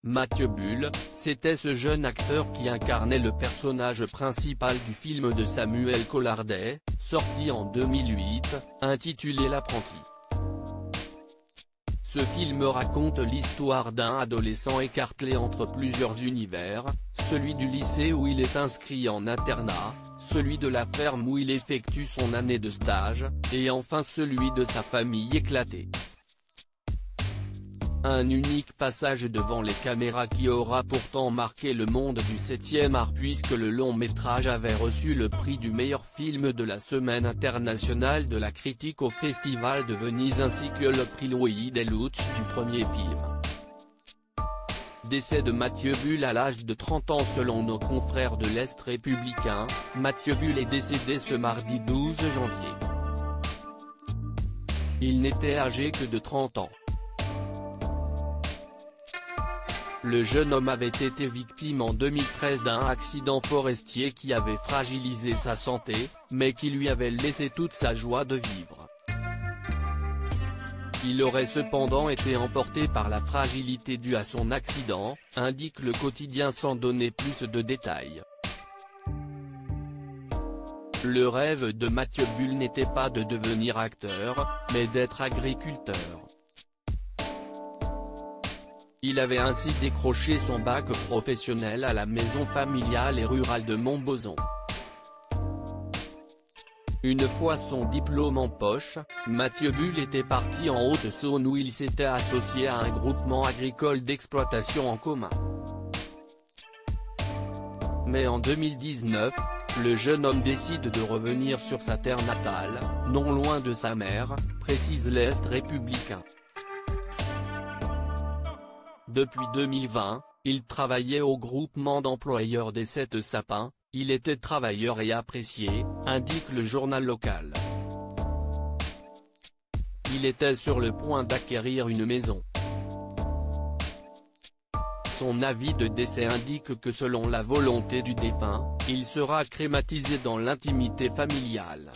Mathieu Bull, c'était ce jeune acteur qui incarnait le personnage principal du film de Samuel Collardet, sorti en 2008, intitulé L'Apprenti. Ce film raconte l'histoire d'un adolescent écartelé entre plusieurs univers, celui du lycée où il est inscrit en internat, celui de la ferme où il effectue son année de stage, et enfin celui de sa famille éclatée. Un unique passage devant les caméras qui aura pourtant marqué le monde du 7e art puisque le long-métrage avait reçu le prix du meilleur film de la Semaine internationale de la critique au Festival de Venise ainsi que le prix Louis Deluche du premier film. Décès de Mathieu Bull à l'âge de 30 ans selon nos confrères de l'Est républicain, Mathieu Bull est décédé ce mardi 12 janvier. Il n'était âgé que de 30 ans. Le jeune homme avait été victime en 2013 d'un accident forestier qui avait fragilisé sa santé, mais qui lui avait laissé toute sa joie de vivre. Il aurait cependant été emporté par la fragilité due à son accident, indique le quotidien sans donner plus de détails. Le rêve de Mathieu Bull n'était pas de devenir acteur, mais d'être agriculteur. Il avait ainsi décroché son bac professionnel à la maison familiale et rurale de Montbozon. Une fois son diplôme en poche, Mathieu Bull était parti en Haute-Saône où il s'était associé à un groupement agricole d'exploitation en commun. Mais en 2019, le jeune homme décide de revenir sur sa terre natale, non loin de sa mère, précise l'Est républicain. Depuis 2020, il travaillait au groupement d'employeurs des Sept Sapins, il était travailleur et apprécié, indique le journal local. Il était sur le point d'acquérir une maison. Son avis de décès indique que selon la volonté du défunt, il sera crématisé dans l'intimité familiale.